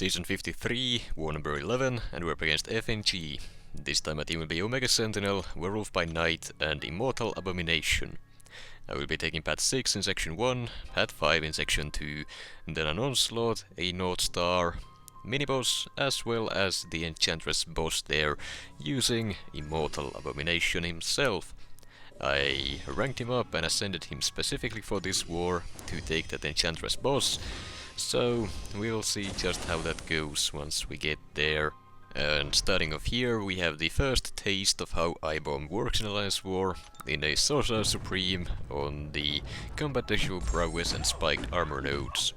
Season 53, War number 11, and we're up against FNG. This time my team will be Omega Sentinel, Werewolf by Night, and Immortal Abomination. I will be taking Path 6 in Section 1, Path 5 in Section 2, and then an Onslaught, a Northstar, mini-boss, as well as the Enchantress boss there, using Immortal Abomination himself. I ranked him up and ascended him specifically for this war to take that Enchantress boss, so we'll see just how that goes once we get there. And starting off here, we have the first taste of how I-Bomb works in Alliance War, in a Sorcerer Supreme on the Combat Actual Prowess and Spiked Armor nodes.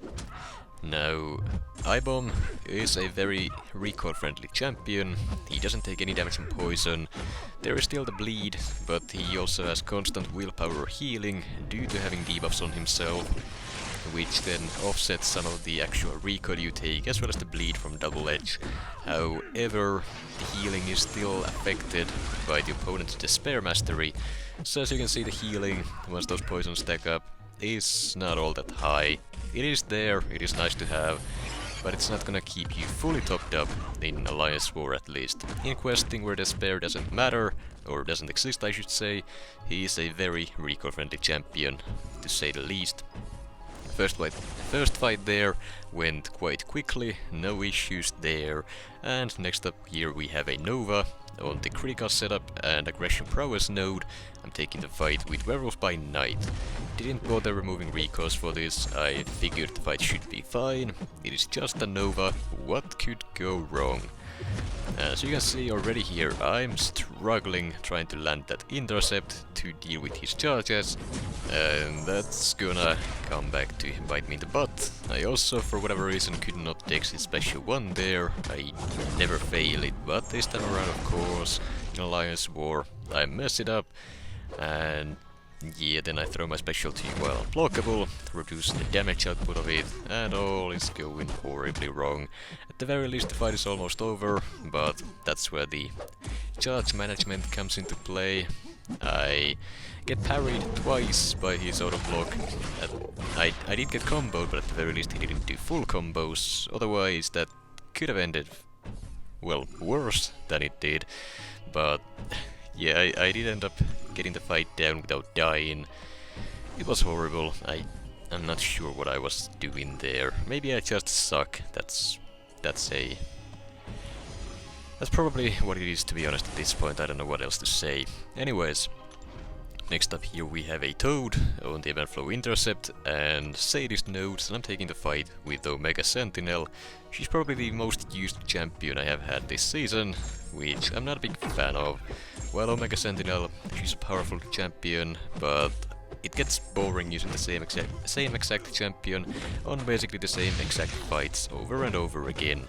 Now, I-Bomb is a very recoil-friendly champion. He doesn't take any damage from poison. There is still the bleed, but he also has constant willpower healing due to having debuffs on himself, which then offsets some of the actual recoil you take, as well as the bleed from double edge. However, the healing is still affected by the opponent's Despair Mastery, so as you can see, the healing, once those poisons stack up, is not all that high. It is there, it is nice to have, but it's not gonna keep you fully topped up in Alliance War at least. In questing where Despair doesn't matter, or doesn't exist I should say, he is a very recoil-friendly champion, to say the least. First fight there went quite quickly, no issues there, and next up here we have a Nova on the critical setup and aggression prowess node. I'm taking the fight with Werewolf by Night. Didn't bother removing recoils for this, I figured the fight should be fine. It is just a Nova, what could go wrong? As you can see already here, I'm struggling trying to land that intercept to deal with his charges, and that's gonna come back to bite me in the butt. I also, for whatever reason, could not dex his special 1 there. I never fail it, but this time around, of course, in Alliance War, I mess it up, and yeah, then I throw my special 2 while unblockable, reduce the damage output of it, and all is going horribly wrong. At the very least the fight is almost over, but that's where the charge management comes into play. I get parried twice by his auto block. I did get comboed, but at the very least he didn't do full combos, otherwise that could have ended, well, worse than it did. But yeah, I did end up getting the fight down without dying. It was horrible. I'm not sure what I was doing there. Maybe I just suck. That's probably what it is, to be honest, at this point. I don't know what else to say. Anyways, next up here we have a Toad on the Event Flow Intercept and Sadist nodes, and I'm taking the fight with Omega Sentinel. She's probably the most used champion I have had this season, which I'm not a big fan of. Well, Omega Sentinel, she's a powerful champion, but it gets boring using the same exact champion on basically the same exact fights over and over again.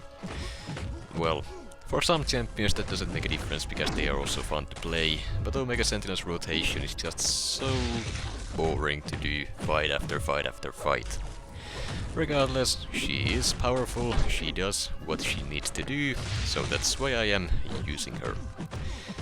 Well, for some champions that doesn't make a difference because they are also fun to play, but Omega Sentinel's rotation is just so boring to do fight after fight after fight. Regardless, she is powerful, she does what she needs to do, so that's why I am using her.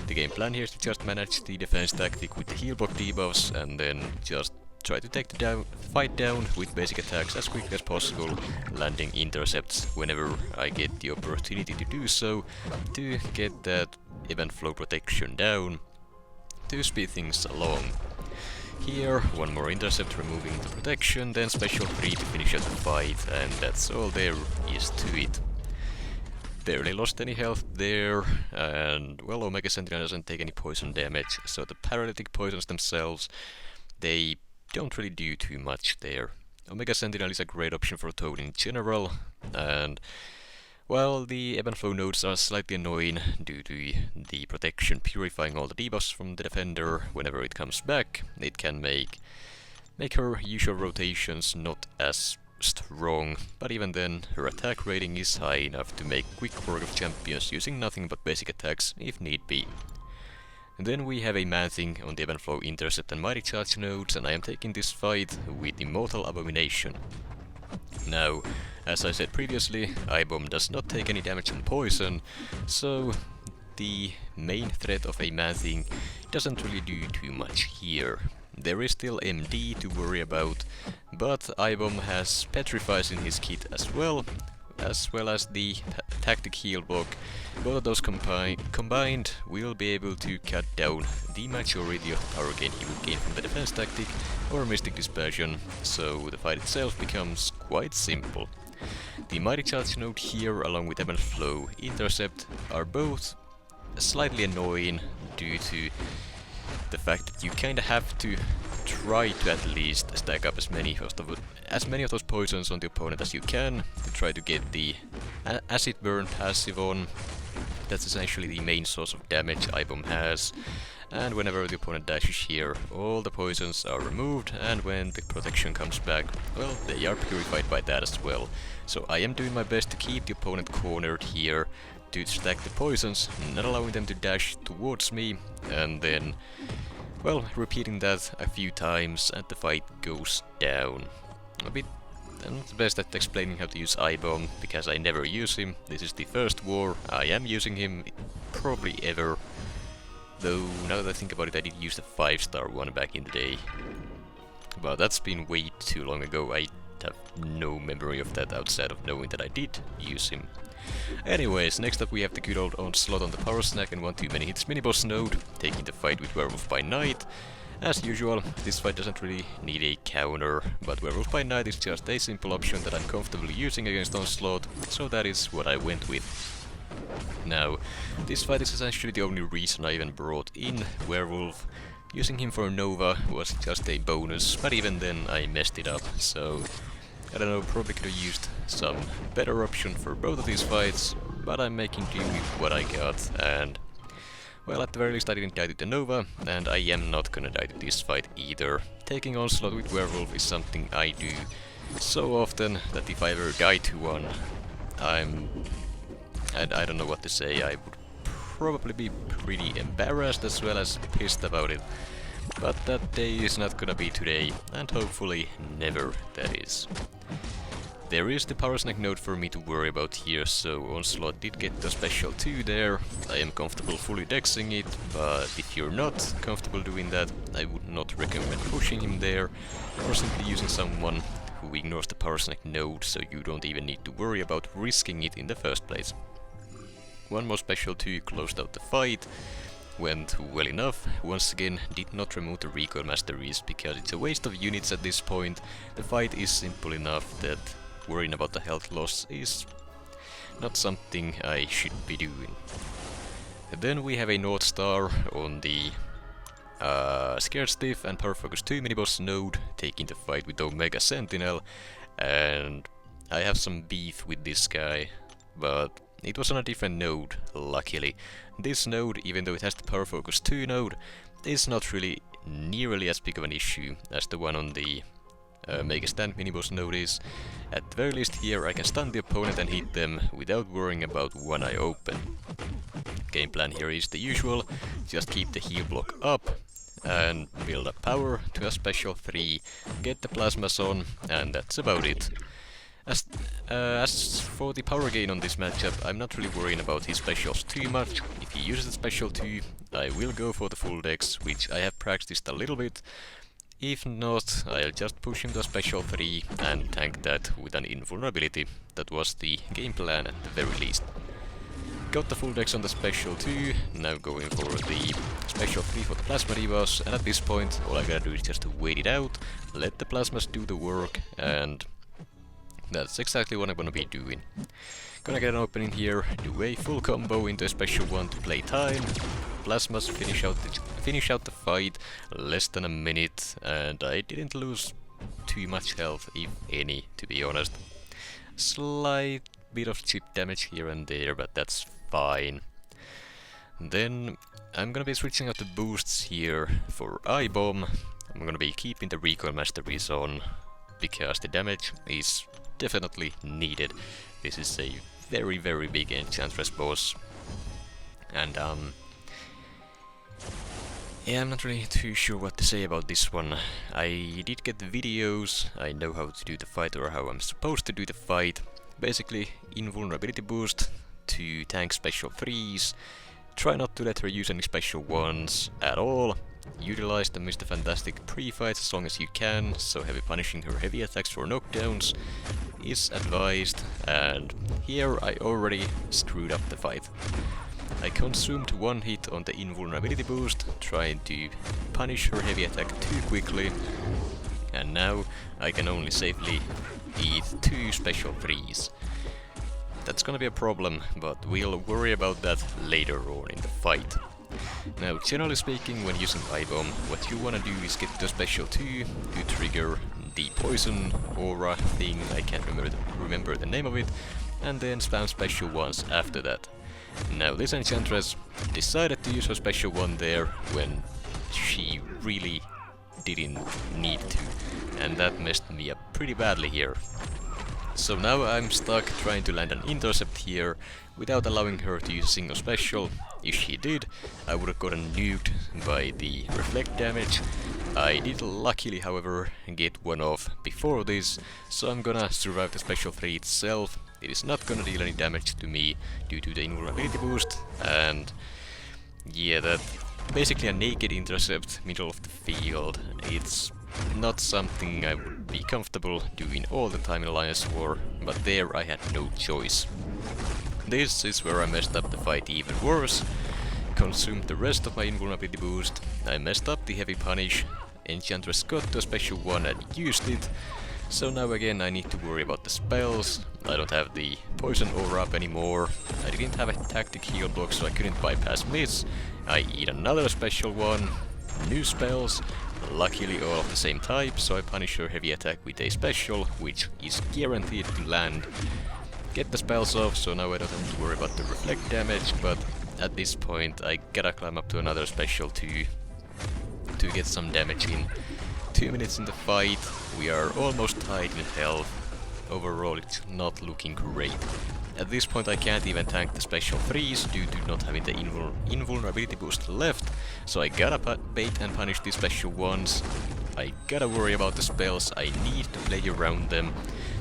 The game plan here is to just manage the defense tactic with the heal block debuffs and then just try to take the fight down with basic attacks as quickly as possible, landing intercepts whenever I get the opportunity to do so, to get that event flow protection down, to speed things along. Here, one more intercept removing the protection, then special 3 to finish out the fight, and that's all there is to it. Barely lost any health there, and well, Omega Sentinel doesn't take any poison damage, so the paralytic poisons themselves, they don't really do too much there. Omega Sentinel is a great option for Toad in general, and while the ebb and flow nodes are slightly annoying due to the protection purifying all the debuffs from the defender whenever it comes back, it can make her usual rotations not as strong, but even then her attack rating is high enough to make quick work of champions using nothing but basic attacks if need be. And then we have a Man-Thing on the Event Flow Intercept and Mighty Charge nodes, and I am taking this fight with Immortal Abomination. Now, as I said previously, I-Bomb does not take any damage from poison, so the main threat of a Man-Thing doesn't really do too much here. There is still MD to worry about, but I-Bomb has Petrifies in his kit as well, as well as the tactic heal block. Both of those combined will be able to cut down the majority of the power gain he would gain from the defense tactic or Mystic Dispersion, so the fight itself becomes quite simple. The Mighty Charge node here, along with Emerald Flow Intercept, are both slightly annoying due to the fact that you kinda have to try to at least stack up as many of those poisons on the opponent as you can to try to get the acid burn passive on. That's essentially the main source of damage iBomb has, and whenever the opponent dashes here, all the poisons are removed, and when the protection comes back, well, they are purified by that as well. So I am doing my best to keep the opponent cornered here, to stack the poisons, not allowing them to dash towards me, and then, well, repeating that a few times and the fight goes down. I'm not the best at explaining how to use iBomb, because I never use him. This is the first war I am using him probably ever. Though, now that I think about it, I did use the 5-star one back in the day. But that's been way too long ago. I have no memory of that outside of knowing that I did use him. Anyways, next up we have the good old Onslaught on the Power Snack and 1 Too Many Hits mini-boss node, taking the fight with Werewolf by Night. As usual, this fight doesn't really need a counter, but Werewolf by Night is just a simple option that I'm comfortably using against Onslaught, so that is what I went with. Now, this fight is essentially the only reason I even brought in Werewolf. Using him for Nova was just a bonus, but even then I messed it up, so I don't know, probably could have used some better option for both of these fights, but I'm making do with what I got, and well, at the very least I didn't die to the Nova, and I am not gonna die to this fight either. Taking Onslaught with Werewolf is something I do so often that if I ever die to one, I don't know what to say. I would probably be pretty embarrassed as well as pissed about it. But that day is not gonna be today, and hopefully never, that is. There is the Power Snack node for me to worry about here, so Onslaught did get the special 2 there. I am comfortable fully dexing it, but if you're not comfortable doing that, I would not recommend pushing him there, or simply using someone who ignores the Power Snack node, so you don't even need to worry about risking it in the first place. One more special 2 closed out the fight, went well enough. Once again, did not remove the recoil masteries because it's a waste of units at this point. The fight is simple enough that worrying about the health loss is not something I should be doing. And then we have a Northstar on the Scared Stiff and Power Focus 2 mini-boss node, taking the fight with Omega Sentinel, and I have some beef with this guy, but it was on a different node, luckily. This node, even though it has the Power Focus 2 node, is not really nearly as big of an issue as the one on the Make a Stand mini-boss node is. At the very least here I can stun the opponent and hit them without worrying about one eye open. Game plan here is the usual, just keep the heal block up and build up power to a special 3, get the plasmas on, and that's about it. As for the power gain on this matchup, I'm not really worrying about his specials too much. If he uses the special 2, I will go for the full dex, which I have practiced a little bit. If not, I'll just push him to a special 3 and tank that with an invulnerability. That was the game plan at the very least. Got the full dex on the special 2, now going for the special 3 for the plasma divas, and at this point all I gotta do is just to wait it out, let the plasmas do the work, and that's exactly what I'm gonna be doing. Gonna get an opening here, do a full combo into a special 1 to play time. Plasmas finish out the fight, less than a minute, and I didn't lose too much health, if any, to be honest. Slight bit of chip damage here and there, but that's fine. Then I'm gonna be switching out the boosts here for iBomb. I'm gonna be keeping the recoil masteries on, because the damage is definitely needed. This is a very, very big Enchantress boss. And yeah, I'm not really too sure what to say about this one. I did get the videos, I know how to do the fight or how I'm supposed to do the fight. Basically, invulnerability boost to tank special 3s, try not to let her use any special 1s at all, utilize the Mr. Fantastic pre-fights as long as you can, so heavy punishing her heavy attacks for knockdowns is advised, and here I already screwed up the fight. I consumed one hit on the invulnerability boost, trying to punish her heavy attack too quickly, and now I can only safely eat 2 special 3s. That's gonna be a problem, but we'll worry about that later on in the fight. Now, generally speaking, when using I-Bomb, what you wanna do is get to special 2 to trigger the poison aura thing, I can't remember the name of it, and then spam special 1s after that. Now, this Enchantress decided to use her special 1 there when she really didn't need to, and that messed me up pretty badly here. So now I'm stuck trying to land an intercept here without allowing her to use a single special. If she did, I would have gotten nuked by the reflect damage. I did luckily, however, get one off before this, so I'm gonna survive the special 3 itself. It is not gonna deal any damage to me due to the invulnerability boost, and yeah, that basically a naked intercept middle of the field. It's not something I would be comfortable doing all the time in Alliance War, but there I had no choice. This is where I messed up the fight even worse. Consumed the rest of my invulnerability boost, I messed up the heavy punish, Enchantress got to a special 1 and used it, so now again I need to worry about the spells. I don't have the poison aura up anymore, I didn't have a tactic heal block so I couldn't bypass this. I eat another special 1, new spells, luckily all of the same type, so I punish her heavy attack with a special, which is guaranteed to land. Get the spells off, so now I don't have to worry about the reflect damage, but at this point I gotta climb up to another special to get some damage in. 2 minutes in the fight, we are almost tied in health. Overall it's not looking great. At this point I can't even tank the special 3s due to not having the invulnerability boost left, so I gotta bait and punish the special 1s. I gotta worry about the spells, I need to play around them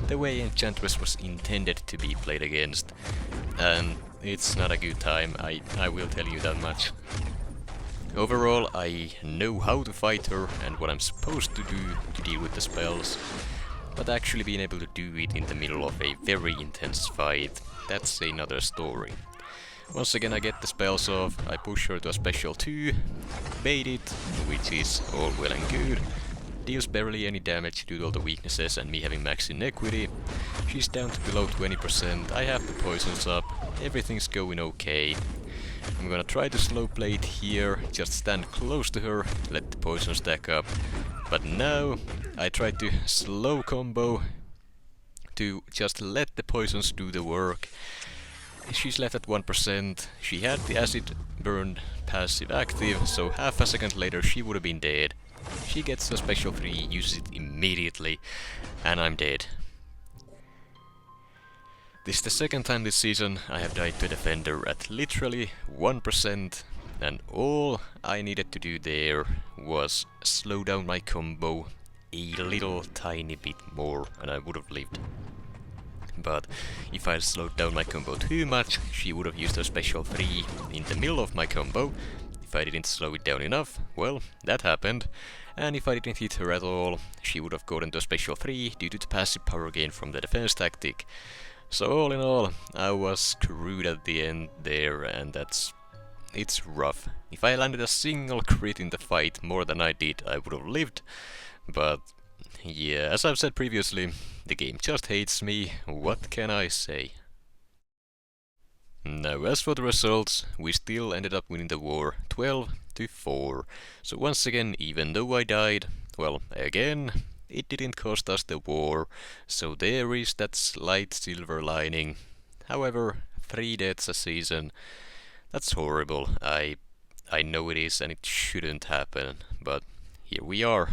the way Enchantress was intended to be played against, and it's not a good time, I will tell you that much. Overall, I know how to fight her and what I'm supposed to do to deal with the spells, but actually being able to do it in the middle of a very intense fight, that's another story. Once again I get the spells off, I push her to a special 2, bait it, which is all well and good, deals barely any damage due to all the weaknesses and me having max inequity. She's down to below 20%, I have the poisons up, everything's going okay. I'm gonna try to slow play it here, just stand close to her, let the poison stack up. But now I try to slow combo to just let the poisons do the work. She's left at 1%, she had the acid burn passive active, so half a second later she would have been dead. She gets the special 3, uses it immediately, and I'm dead. This is the second time this season I have died to a defender at literally 1%, and all I needed to do there was slow down my combo a little tiny bit more and I would have lived. But if I slowed down my combo too much, she would have used her special 3 in the middle of my combo. If I didn't slow it down enough, well, that happened. And if I didn't hit her at all, she would have gotten to a special 3 due to the passive power gain from the defense tactic. So all in all, I was screwed at the end there, and it's rough. If I landed a single crit in the fight more than I did, I would have lived. But yeah, as I've said previously, the game just hates me, what can I say? Now as for the results, we still ended up winning the war 12-4. So once again, even though I died, well, again, it didn't cost us the war, so there is that slight silver lining. However, 3 deaths a season, that's horrible. I know it is and it shouldn't happen, but here we are.